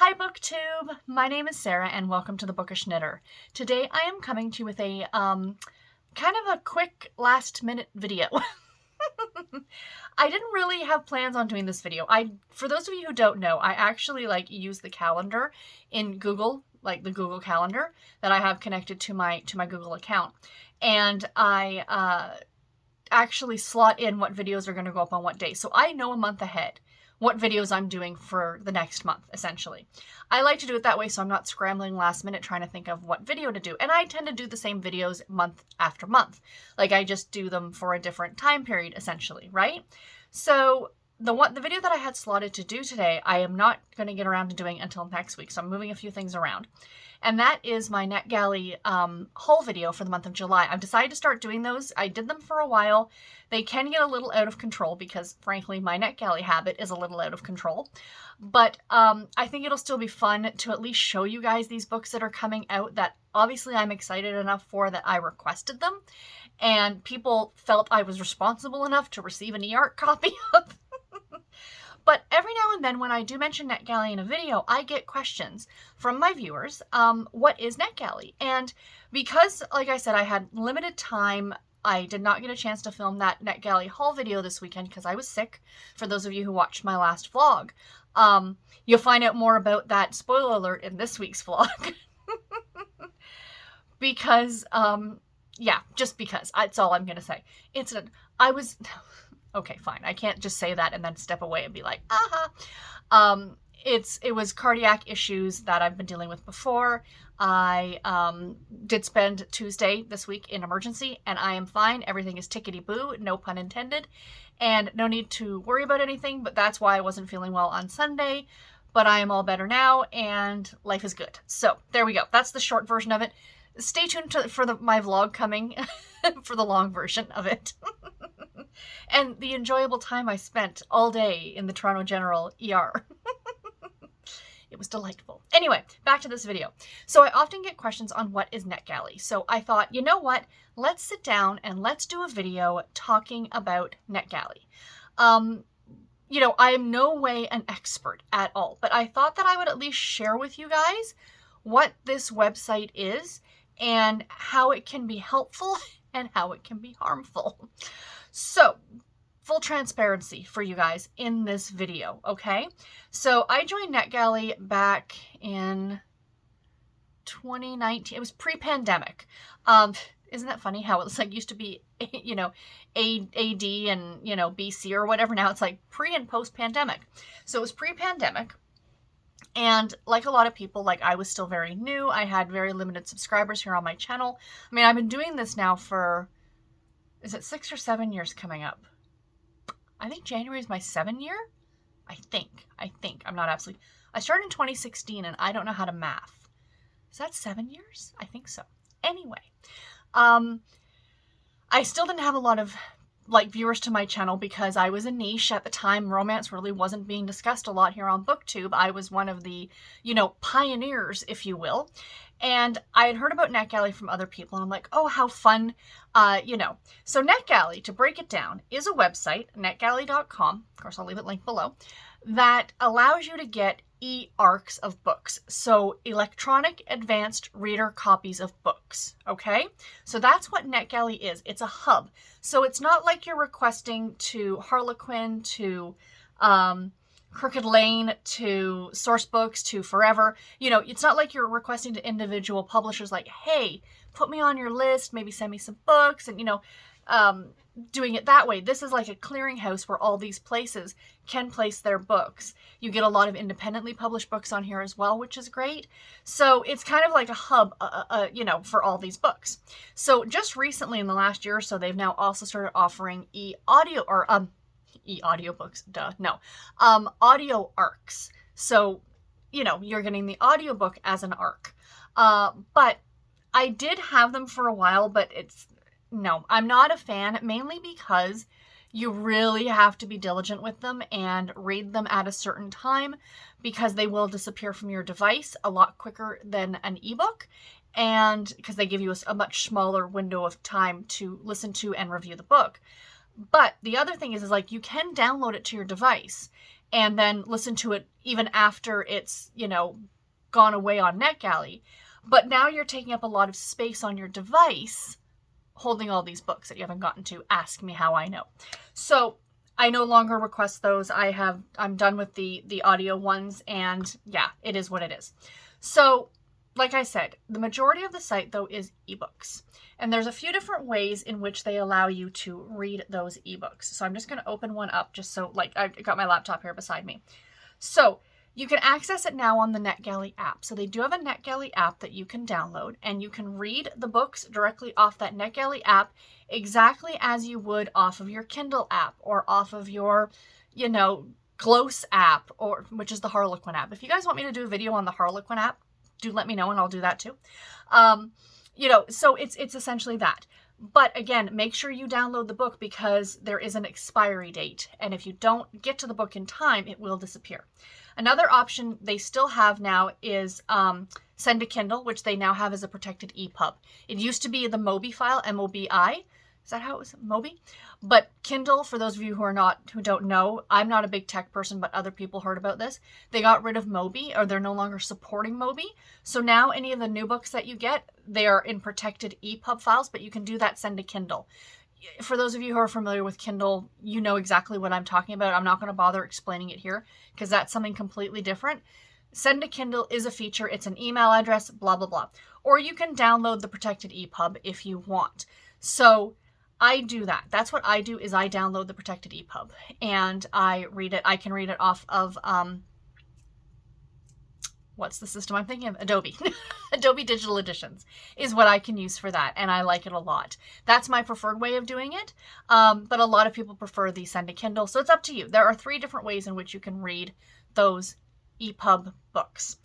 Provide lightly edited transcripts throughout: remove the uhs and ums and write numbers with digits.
Hi BookTube! My name is Sarah and welcome to the Bookish Knitter. Today I am coming to you with a kind of a quick last minute video. I didn't really have plans on doing this video. For those of you who don't know, I actually use the calendar in Google, like the Google Calendar that I have connected to my Google account. And I actually slot in what videos are going to go up on what day. So I know a month ahead what videos I'm doing for the next month, essentially. I like to do it that way so I'm not scrambling last minute trying to think of what video to do. And I tend to do the same videos month after month. Like I just do them for a different time period, essentially, right? So the video that I had slotted to do today, I am not going to get around to doing until next week. So I'm moving a few things around. And that is my NetGalley haul video for the month of July. I've decided to start doing those. I did them for a while. They can get a little out of control because, frankly, my NetGalley habit is a little out of control. But I think it'll still be fun to at least show you guys these books that are coming out that obviously I'm excited enough for that I requested them. And people felt I was responsible enough to receive an e-art copy of. But every now and then when I do mention NetGalley in a video, I get questions from my viewers, what is NetGalley? And because, like I said, I had limited time, I did not get a chance to film that NetGalley haul video this weekend because I was sick, for those of you who watched my last vlog. You'll find out more about that, spoiler alert, in this week's vlog. Because, yeah, just because. That's all I'm going to say. Okay, fine. I can't just say that and then step away and be like, aha. It was cardiac issues that I've been dealing with before. I did spend Tuesday this week in emergency and I am fine. Everything is tickety-boo, no pun intended, and no need to worry about anything, but that's why I wasn't feeling well on Sunday. But I am all better now and life is good. So there we go. That's the short version of it. Stay tuned for my vlog coming for the long version of it. And the enjoyable time I spent all day in the Toronto General ER. It was delightful. Anyway, back to this video. So I often get questions on what is NetGalley. So I thought, you know what? Let's sit down and let's do a video talking about NetGalley. You know, I am no way an expert at all, but I thought that I would at least share with you guys what this website is and how it can be helpful and how it can be harmful. So, full transparency for you guys in this video, okay? So, I joined NetGalley back in 2019. It was pre-pandemic. Isn't that funny how it's like used to be, you know, AD and, you know, BC or whatever. Now it's like pre and post-pandemic. So, it was pre-pandemic. And like a lot of people, like I was still very new. I had very limited subscribers here on my channel. I mean, I've been doing this now for, is it 6 or 7 years coming up? I think January is my 7th year. I think. I'm not absolutely. I started in 2016 and I don't know how to math. Is that 7 years? I think so. Anyway, I still didn't have a lot of viewers to my channel because I was a niche at the time. Romance really wasn't being discussed a lot here on BookTube. I was one of the, you know, pioneers, if you will. And I had heard about NetGalley from other people and I'm like, oh, how fun, you know. So NetGalley, to break it down, is a website, netgalley.com, of course I'll leave it linked below, that allows you to get e-ARCs of books. So electronic advanced reader copies of books, okay? So that's what NetGalley is. It's a hub. So it's not like you're requesting to Harlequin, to Crooked Lane, to Sourcebooks, to Forever. You know, it's not like you're requesting to individual publishers like, hey, put me on your list, maybe send me some books, and, you know, doing it that way. This is like a clearinghouse where all these places can place their books. You get a lot of independently published books on here as well, which is great. So it's kind of like a hub, you know, for all these books. So just recently in the last year or so, they've now also started offering audio ARCs. So, you know, you're getting the audiobook as an ARC. But I did have them for a while, but no, I'm not a fan, mainly because you really have to be diligent with them and read them at a certain time because they will disappear from your device a lot quicker than an ebook, and because they give you a much smaller window of time to listen to and review the book. But the other thing is like you can download it to your device and then listen to it even after it's, gone away on NetGalley. But now you're taking up a lot of space on your device holding all these books that you haven't gotten to. Ask me how I know. So I no longer request those. I'm done with the audio ones, and yeah, it is what it is. So like I said, the majority of the site though is ebooks. And there's a few different ways in which they allow you to read those ebooks. So I'm just going to open one up just so, like, I've got my laptop here beside me. So you can access it now on the NetGalley app. So they do have a NetGalley app that you can download, and you can read the books directly off that NetGalley app exactly as you would off of your Kindle app or off of your, Gloss app, or which is the Harlequin app. If you guys want me to do a video on the Harlequin app, do let me know and I'll do that too. So it's essentially that. But again, make sure you download the book because there is an expiry date. And if you don't get to the book in time, it will disappear. Another option they still have now is Send to Kindle, which they now have as a protected EPUB. It used to be the Mobi file, M-O-B-I. Is that how it was? Mobi? But Kindle, for those of you who don't know, I'm not a big tech person, but other people heard about this. They got rid of Mobi, or they're no longer supporting Mobi. So now any of the new books that you get, they are in protected EPUB files, but you can do that Send to Kindle. For those of you who are familiar with Kindle, you know exactly what I'm talking about. I'm not going to bother explaining it here because that's something completely different. Send to Kindle is a feature. It's an email address, blah, blah, blah. Or you can download the protected EPUB if you want. So I do that. That's what I do, is I download the protected EPUB and I read it. I can read it off of, what's the system I'm thinking of? Adobe. Adobe Digital Editions is what I can use for that, and I like it a lot. That's my preferred way of doing it, but a lot of people prefer the Send to Kindle, so it's up to you. There are 3 different ways in which you can read those EPUB books.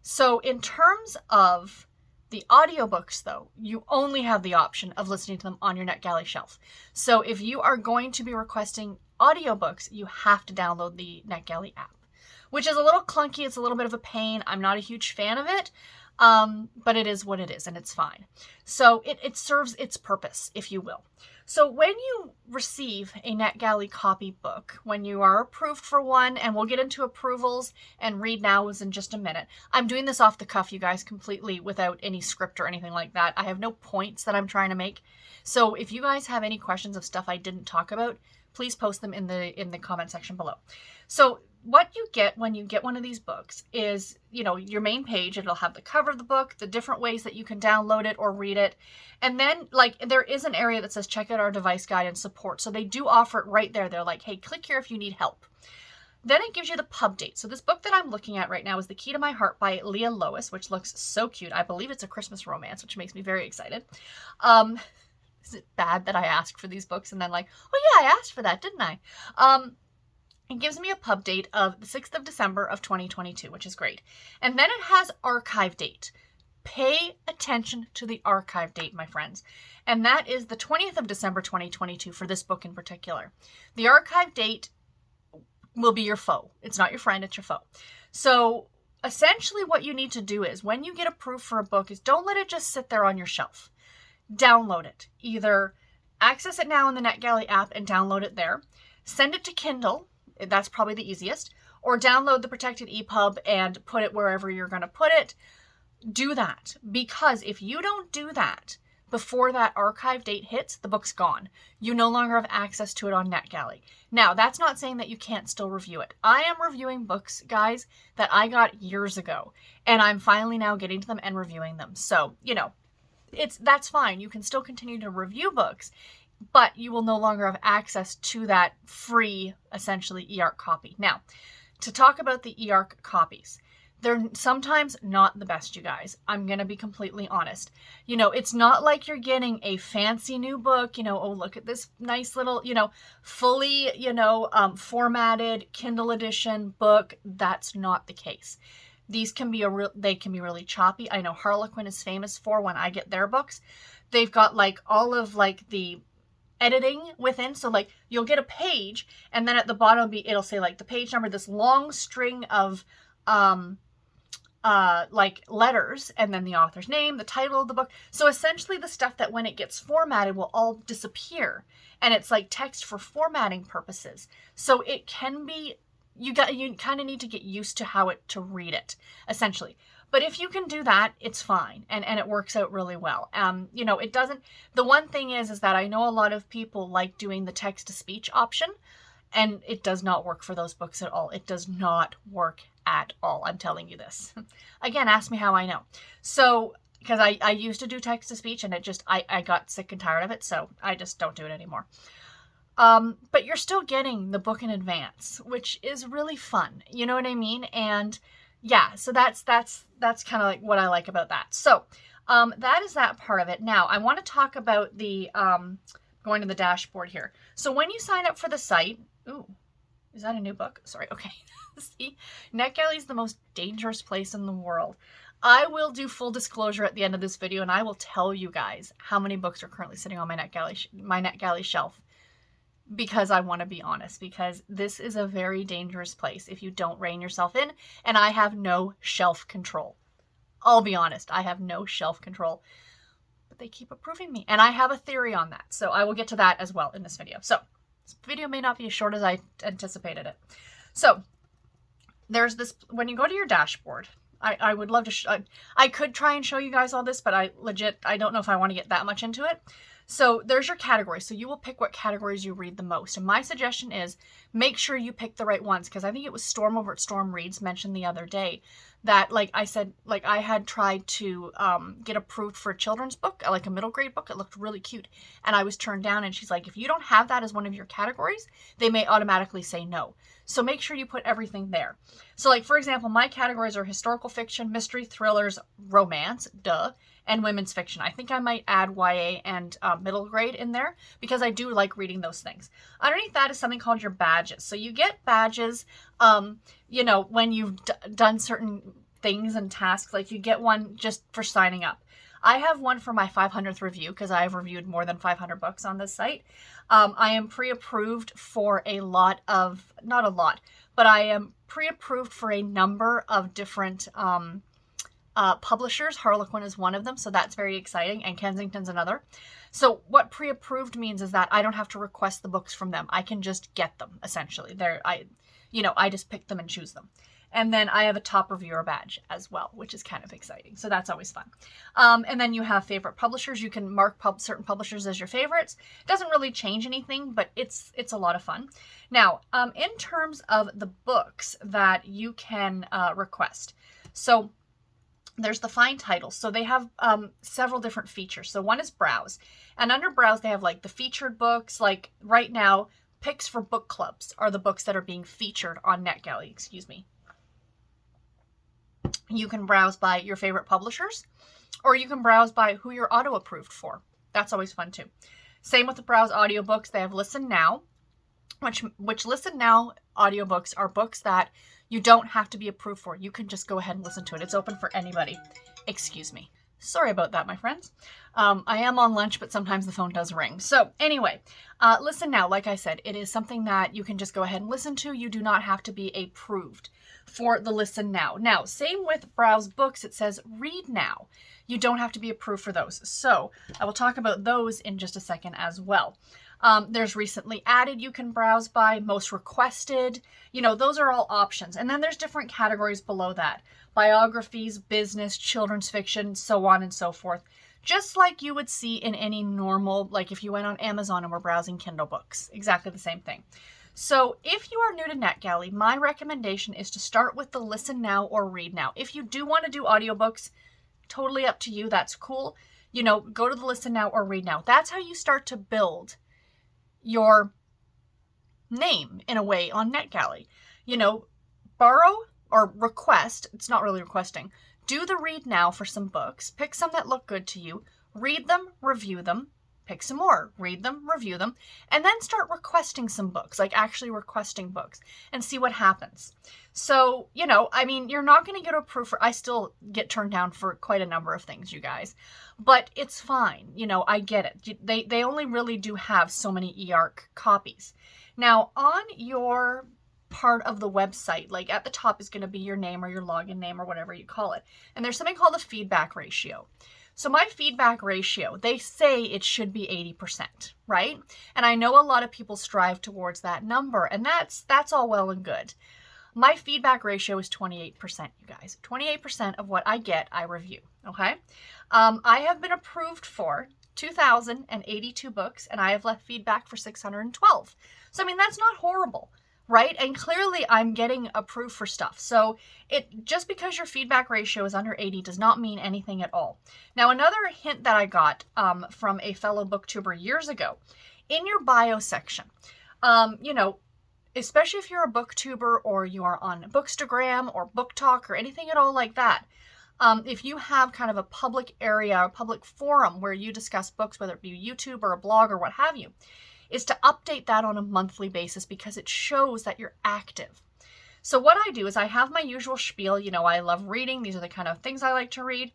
So in terms of the audiobooks, though, you only have the option of listening to them on your NetGalley shelf. So if you are going to be requesting audiobooks, you have to download the NetGalley app, which is a little clunky. It's a little bit of a pain. I'm not a huge fan of it, but it is what it is, and it's fine. So it serves its purpose, if you will. So when you receive a NetGalley copy book, when you are approved for one, and we'll get into approvals and read nows in just a minute. I'm doing this off the cuff, you guys, completely without any script or anything like that. I have no points that I'm trying to make. So if you guys have any questions of stuff I didn't talk about, please post them in the comment section below. So what you get when you get one of these books is, your main page. It'll have the cover of the book, the different ways that you can download it or read it. And then there is an area that says check out our device guide and support. So they do offer it right there. They're like, hey, click here if you need help. Then it gives you the pub date. So this book that I'm looking at right now is The Key to My Heart by Leah Lois, which looks so cute. I believe it's a Christmas romance, which makes me very excited. Is it bad that I asked for these books and then oh yeah, I asked for that, didn't I? It gives me a pub date of the 6th of December of 2022, which is great. And then it has archive date. Pay attention to the archive date, my friends. And that is the 20th of December 2022 for this book in particular. The archive date will be your foe. It's not your friend, it's your foe. So essentially what you need to do is when you get approved for a book is don't let it just sit there on your shelf. Download it. Either access it now in the NetGalley app and download it there. Send it to Kindle. That's probably the easiest. Or download the protected EPUB and put it wherever you're going to put it. Do that. Because if you don't do that before that archive date hits, the book's gone. You no longer have access to it on NetGalley. Now, that's not saying that you can't still review it. I am reviewing books, guys, that I got years ago. And I'm finally now getting to them and reviewing them. So, that's fine. You can still continue to review books, but you will no longer have access to that free, essentially, eARC copy. Now, to talk about the eARC copies, they're sometimes not the best, you guys. I'm going to be completely honest. It's not like you're getting a fancy new book, oh, look at this nice little, fully, formatted Kindle edition book. That's not the case. These can be they can be really choppy. I know Harlequin is famous for when I get their books. They've got all of the editing within. So you'll get a page and then at the bottom it'll say the page number, this long string of letters, and then the author's name, the title of the book. So essentially the stuff that when it gets formatted will all disappear, and it's text for formatting purposes. So it can be you kind of need to get used to to read it, essentially. But if you can do that, it's fine, and it works out really well. You know, it doesn't. The one thing is that I know a lot of people like doing the text to speech option, and it does not work for those books at all. It does not work at all. I'm telling you this. Again, ask me how I know. So, because I used to do text to speech, and it just I got sick and tired of it, so I just don't do it anymore. But you're still getting the book in advance, which is really fun. You know what I mean? And yeah, so that's kind of like what I like about that. So, that is that part of it. Now, I want to talk about the, going to the dashboard here. So when you sign up for the site, ooh, is that a new book? Sorry. Okay. See, NetGalley is the most dangerous place in the world. I will do full disclosure at the end of this video, and I will tell you guys how many books are currently sitting on my NetGalley shelf, because I want to be honest, because this is a very dangerous place if you don't rein yourself in, and I have no shelf control. I'll be honest, I have no shelf control, but they keep approving me, and I have a theory on that, so I will get to that as well in this video. So this video may not be as short as I anticipated it. So there's this, when you go to your dashboard, I would love to, I could try and show you guys all this, but I don't know if I want to get that much into it. So there's your categories. So you will pick what categories you read the most. And my suggestion is make sure you pick the right ones, because I think it was Storm over at Storm Reads mentioned the other day that, like I said, like I had tried to get approved for a children's book, like a middle grade book. It looked really cute, and I was turned down, and she's like, if you don't have that as one of your categories, they may automatically say no. So make sure you put everything there. So like, for example, my categories are historical fiction, mystery, thrillers, romance, and women's fiction. I think I might add YA and middle grade in there, because I do like reading those things. Underneath that is something called your badges. So you get badges, you know, when you've done certain things and tasks. Like you get one just for signing up. I have one for my 500th review, because I have reviewed more than 500 books on this site. I am pre-approved for a lot of, not a lot, but I am pre-approved for a number of different publishers. Harlequin is one of them, so that's very exciting, and Kensington's another. So what pre-approved means is that I don't have to request the books from them. I can just get them, essentially. I just pick them and choose them. And then I have a top reviewer badge as well, which is kind of exciting. So that's always fun. And then you have favorite publishers. You can mark certain publishers as your favorites. It doesn't really change anything, but it's a lot of fun. Now, in terms of the books that you can request. So there's the find titles. So they have several different features. So one is browse. And under browse, they have like the featured books. Like right now, picks for book clubs are the books that are being featured on NetGalley, excuse me. You can browse by your favorite publishers, or you can browse by who you're auto-approved for. That's always fun too. Same with the browse audiobooks. They have Listen Now, which Listen Now audiobooks are books that you don't have to be approved for. You can just go ahead and listen to it. It's open for anybody. Excuse me. Sorry about that, my friends. I am on lunch, but sometimes the phone does ring. So anyway, Listen Now, like I said, it is something that you can just go ahead and listen to. You do not have to be approved for the Listen Now. Now, same with Browse Books. It says Read Now. You don't have to be approved for those. So I will talk about those in just a second as well. There's recently added, you can browse by, most requested, those are all options. And then there's different categories below that. Biographies, business, children's fiction, so on and so forth. Just like you would see in any normal, like if you went on Amazon and were browsing Kindle books, exactly the same thing. So if you are new to NetGalley, my recommendation is to start with the Listen Now or Read Now. If you do want to do audiobooks, totally up to you. That's cool. Go to the Listen Now or Read Now. That's how you start to build your name in a way on NetGalley. Borrow or request, it's not really requesting, do the Read Now for some books, pick some that look good to you, read them, review them, pick some more, read them, review them, and then start requesting some books, like actually requesting books, and see what happens. So, you're not going to get approved for, I still get turned down for quite a number of things, you guys, but it's fine. I get it. They only really do have so many eARC copies. Now, on your part of the website, like at the top is going to be your name or your login name or whatever you call it. And there's something called a feedback ratio. So my feedback ratio, they say it should be 80%, right? And I know a lot of people strive towards that number, and that's all well and good. My feedback ratio is 28%, you guys. 28% of what I get, I review, okay? I have been approved for 2,082 books, and I have left feedback for 612. So, I mean, that's not horrible, right? And clearly I'm getting approved for stuff. So just because your feedback ratio is under 80 does not mean anything at all. Now, another hint that I got from a fellow booktuber years ago, in your bio section, you know, especially if you're a booktuber or you are on Bookstagram or Book Talk or anything at all like that, if you have kind of a public area, a public forum where you discuss books, whether it be YouTube or a blog or what have you, is to update that on a monthly basis because it shows that you're active. So what I do is I have my usual spiel. You know, I love reading. These are the kind of things I like to read.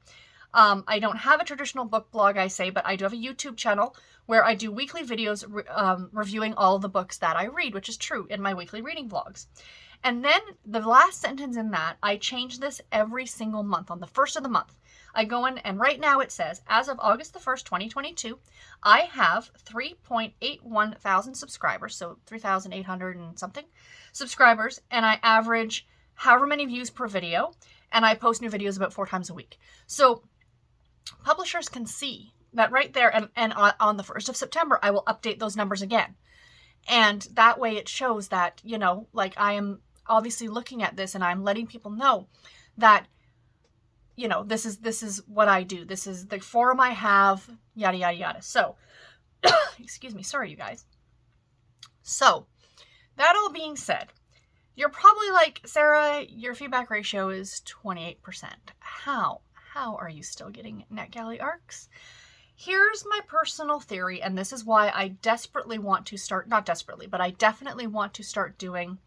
I don't have a traditional book blog, I say, but I do have a YouTube channel where I do weekly videos reviewing all the books that I read, which is true in my weekly reading vlogs. And then the last sentence in that, I change this every single month on the first of the month. I go in and right now it says, as of August the 1st, 2022, I have 3.81 thousand subscribers, so 3,800 and something subscribers, and I average however many views per video, and I post new videos about 4 times a week. So publishers can see that right there, and on the 1st of September, I will update those numbers again. And that way it shows that, you know, like I am obviously looking at this and I'm letting people know that, you know, this is what I do. This is the forum I have, yada, yada, yada. So, excuse me. Sorry, you guys. So that all being said, you're probably like, Sarah, your feedback ratio is 28%. How are you still getting NetGalley ARCs? Here's my personal theory, and this is why I desperately want to start, not desperately, but I definitely want to start doing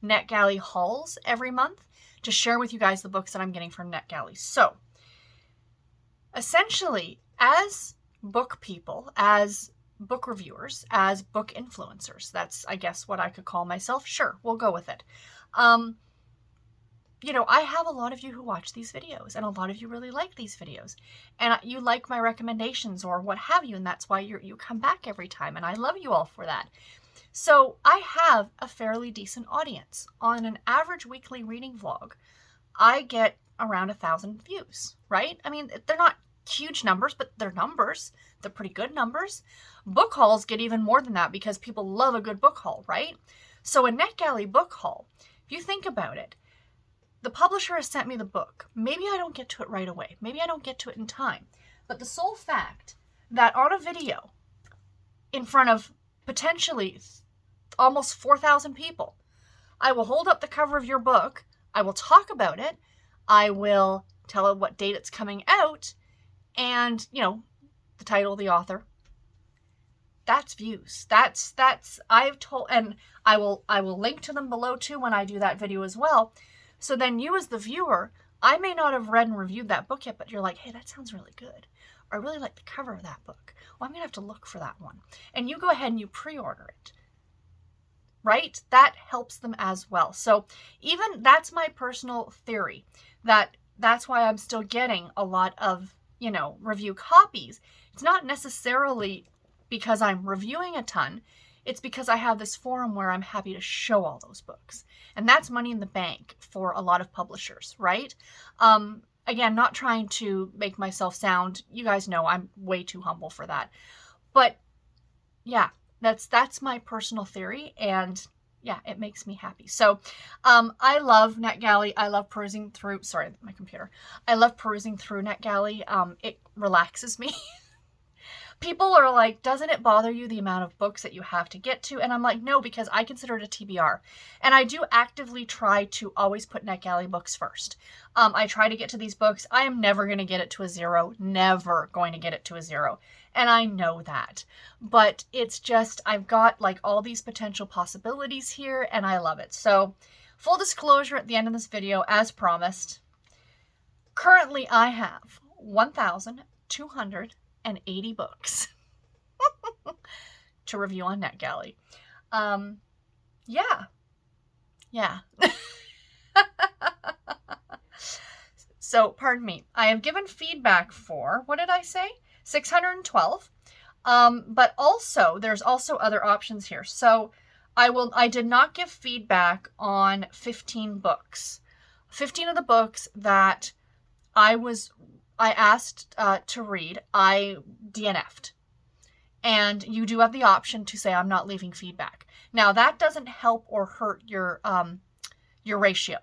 NetGalley hauls every month to share with you guys the books that I'm getting from NetGalley. So, essentially, as book people, as book reviewers, as book influencers, that's, I guess, what I could call myself. Sure, we'll go with it. You know, I have a lot of you who watch these videos, and a lot of you really like these videos, and you like my recommendations or what have you, and that's why you come back every time, and I love you all for that. So I have a fairly decent audience. On an average weekly reading vlog, I get around 1,000 views, right? I mean, they're not huge numbers, but they're numbers. They're pretty good numbers. Book hauls get even more than that because people love a good book haul, right? So a NetGalley book haul, if you think about it, the publisher has sent me the book. Maybe I don't get to it right away. Maybe I don't get to it in time. But the sole fact that on a video in front of potentially almost 4,000 people, I will hold up the cover of your book. I will talk about it. I will tell it what date it's coming out and, you know, the title, the author. That's views. That's I've told, and I will link to them below too when I do that video as well. So then you as the viewer, I may not have read and reviewed that book yet, but you're like, hey, that sounds really good. Or I really like the cover of that book. Well, I'm going to have to look for that one. And you go ahead and you pre-order it. Right? That helps them as well. So even that's my personal theory, that's why I'm still getting a lot of, you know, review copies. It's not necessarily because I'm reviewing a ton. It's because I have this forum where I'm happy to show all those books. And that's money in the bank for a lot of publishers, right? Again, not trying to make myself sound, you guys know I'm way too humble for that. But yeah, that's my personal theory, and yeah, it makes me happy. So I love NetGalley. I love perusing through, sorry, my computer. I love perusing through NetGalley. It relaxes me. People are like, doesn't it bother you the amount of books that you have to get to? And I'm like, no, because I consider it a TBR. And I do actively try to always put NetGalley books first. I try to get to these books. I am never going to get it to a 0. Never going to get it to a 0. And I know that. But it's just, I've got like all these potential possibilities here, and I love it. So, full disclosure at the end of this video, as promised, currently I have 1,280 books to review on NetGalley. Yeah. So, pardon me. I have given feedback for, what did I say? 612. But also, there's also other options here. So, I did not give feedback on 15 books. 15 of the books that I asked to read, I DNF'd. And you do have the option to say, I'm not leaving feedback. Now, that doesn't help or hurt your ratio.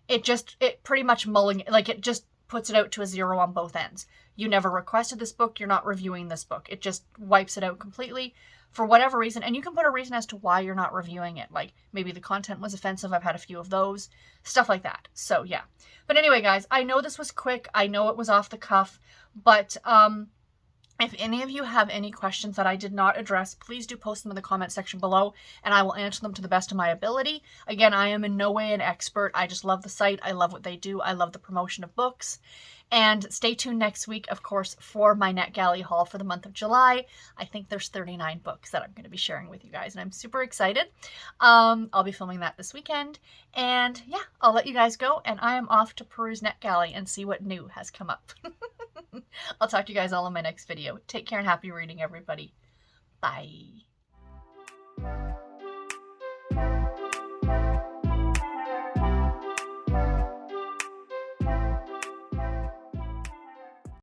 It pretty much it just puts it out to a 0 on both ends. You never requested this book, you're not reviewing this book. It just wipes it out completely for whatever reason. And you can put a reason as to why you're not reviewing it. Like maybe the content was offensive. I've had a few of those, stuff like that. So yeah. But anyway, guys, I know this was quick. I know it was off the cuff, but if any of you have any questions that I did not address, please do post them in the comment section below, and I will answer them to the best of my ability. Again, I am in no way an expert. I just love the site. I love what they do. I love the promotion of books. And stay tuned next week, of course, for my NetGalley haul for the month of July. I think there's 39 books that I'm going to be sharing with you guys, and I'm super excited. I'll be filming that this weekend. And yeah, I'll let you guys go, and I am off to peruse NetGalley and see what new has come up. I'll talk to you guys all in my next video. Take care and happy reading, everybody. Bye.